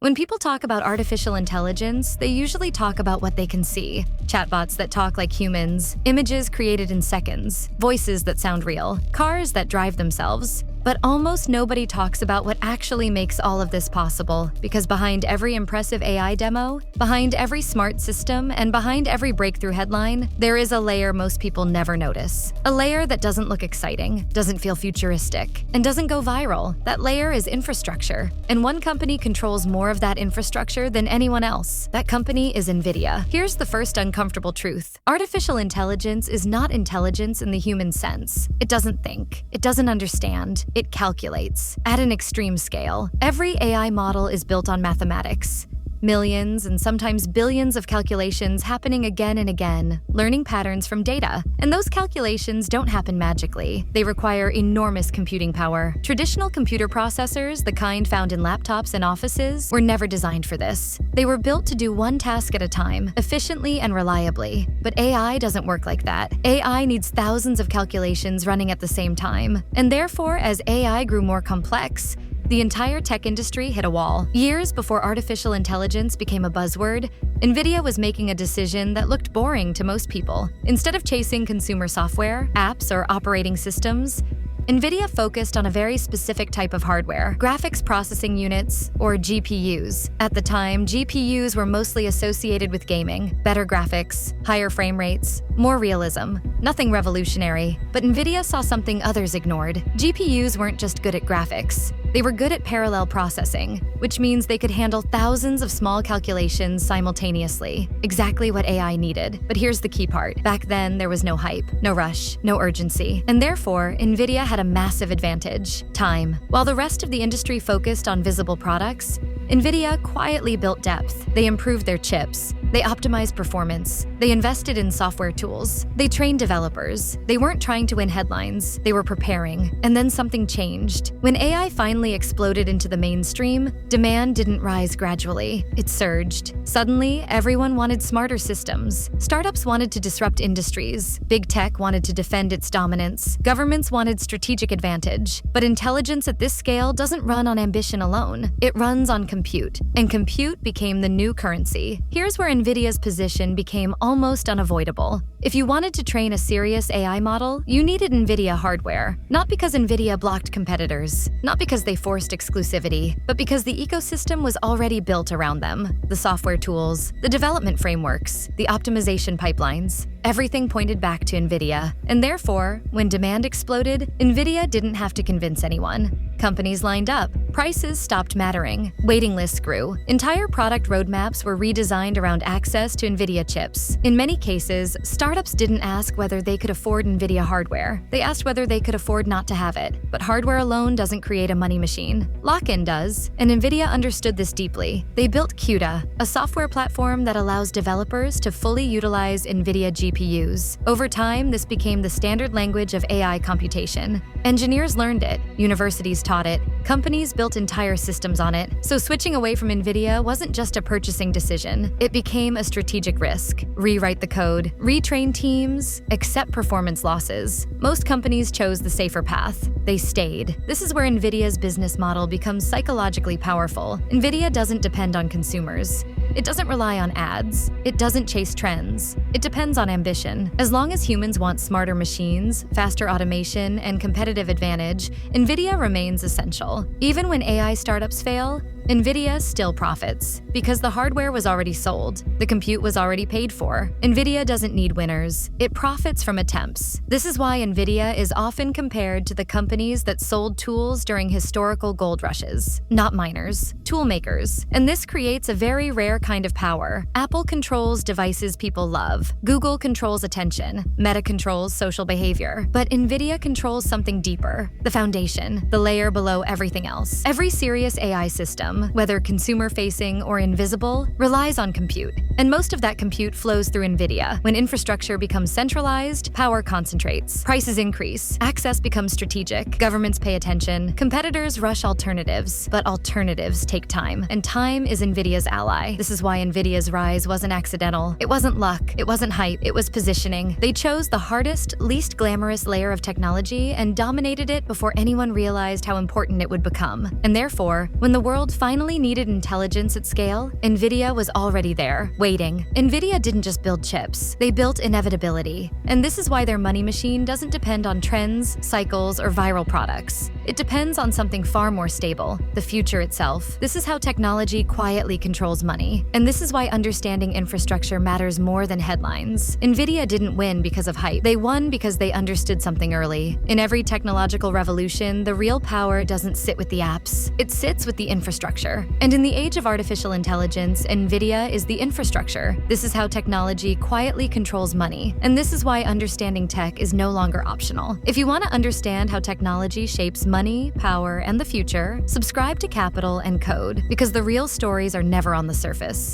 When people talk about artificial intelligence, they usually talk about what they can see. Chatbots that talk like humans, images created in seconds, voices that sound real, cars that drive themselves. But almost nobody talks about what actually makes all of this possible, because behind every impressive AI demo, behind every smart system, and behind every breakthrough headline, there is a layer most people never notice. A layer that doesn't look exciting, doesn't feel futuristic, and doesn't go viral. That layer is infrastructure. And one company controls more of that infrastructure than anyone else. That company is Nvidia. Here's the first uncomfortable truth. Artificial intelligence is not intelligence in the human sense. It doesn't think. It doesn't understand. It calculates. At an extreme scale, every AI model is built on mathematics. Millions and sometimes billions of calculations happening again and again, learning patterns from data. And those calculations don't happen magically. They require enormous computing power. Traditional computer processors, the kind found in laptops and offices, were never designed for this. They were built to do one task at a time, efficiently and reliably. But AI doesn't work like that. AI needs thousands of calculations running at the same time. And therefore, as AI grew more complex, the entire tech industry hit a wall. Years before artificial intelligence became a buzzword, Nvidia was making a decision that looked boring to most people. Instead of chasing consumer software, apps, or operating systems, Nvidia focused on a very specific type of hardware, graphics processing units, or GPUs. At the time, GPUs were mostly associated with gaming, better graphics, higher frame rates, more realism. Nothing revolutionary, but Nvidia saw something others ignored. GPUs weren't just good at graphics. They were good at parallel processing, which means they could handle thousands of small calculations simultaneously. Exactly what AI needed. But here's the key part. Back then, there was no hype, no rush, no urgency. And therefore, Nvidia had a massive advantage: time. While the rest of the industry focused on visible products, Nvidia quietly built depth. They improved their chips. They optimized performance. They invested in software tools. They trained developers. They weren't trying to win headlines. They were preparing. And then something changed. When AI finally exploded into the mainstream, demand didn't rise gradually. It surged. Suddenly, everyone wanted smarter systems. Startups wanted to disrupt industries. Big tech wanted to defend its dominance. Governments wanted strategic advantage. But intelligence at this scale doesn't run on ambition alone. It runs on compute. And compute became the new currency. Here's where Nvidia's position became almost unavoidable. If you wanted to train a serious AI model, you needed Nvidia hardware. Not because Nvidia blocked competitors, not because they forced exclusivity, but because the ecosystem was already built around them. The software tools, the development frameworks, the optimization pipelines. Everything pointed back to Nvidia. And therefore, when demand exploded, Nvidia didn't have to convince anyone. Companies lined up. Prices stopped mattering. Waiting lists grew. Entire product roadmaps were redesigned around access to Nvidia chips. In many cases, startups didn't ask whether they could afford Nvidia hardware. They asked whether they could afford not to have it. But hardware alone doesn't create a money machine. Lock-in does, and Nvidia understood this deeply. They built CUDA, a software platform that allows developers to fully utilize Nvidia GPUs. Over time, this became the standard language of AI computation. Engineers learned it. Universities taught it. Companies built entire systems on it. So switching away from Nvidia wasn't just a purchasing decision. It became a strategic risk. Rewrite the code, retrain teams, accept performance losses. Most companies chose the safer path. They stayed. This is where Nvidia's business model becomes psychologically powerful. Nvidia doesn't depend on consumers. It doesn't rely on ads. It doesn't chase trends. It depends on ambition. As long as humans want smarter machines, faster automation, and competitive advantage, Nvidia remains essential. Even when AI startups fail, Nvidia still profits because the hardware was already sold, the compute was already paid for. Nvidia doesn't need winners. It profits from attempts. This is why Nvidia is often compared to the companies that sold tools during historical gold rushes. Not miners, tool makers. And this creates a very rare kind of power. Apple controls devices people love. Google controls attention. Meta controls social behavior. But Nvidia controls something deeper, the foundation, the layer below everything else. Every serious AI system, whether consumer-facing or invisible, relies on compute. And most of that compute flows through Nvidia. When infrastructure becomes centralized, power concentrates, prices increase, access becomes strategic, governments pay attention, competitors rush alternatives, but alternatives take time. And time is Nvidia's ally. This is why Nvidia's rise wasn't accidental. It wasn't luck. It wasn't hype. It was positioning. They chose the hardest, least glamorous layer of technology and dominated it before anyone realized how important it would become. And therefore, when the world finally needed intelligence at scale, Nvidia was already there, waiting. Nvidia didn't just build chips, they built inevitability. And this is why their money machine doesn't depend on trends, cycles, or viral products. It depends on something far more stable, the future itself. This is how technology quietly controls money. And this is why understanding infrastructure matters more than headlines. Nvidia didn't win because of hype. They won because they understood something early. In every technological revolution, the real power doesn't sit with the apps. It sits with the infrastructure. And in the age of artificial intelligence, Nvidia is the infrastructure. This is how technology quietly controls money. And this is why understanding tech is no longer optional. If you want to understand how technology shapes money, power, and the future, subscribe to Capital and Code, because the real stories are never on the surface.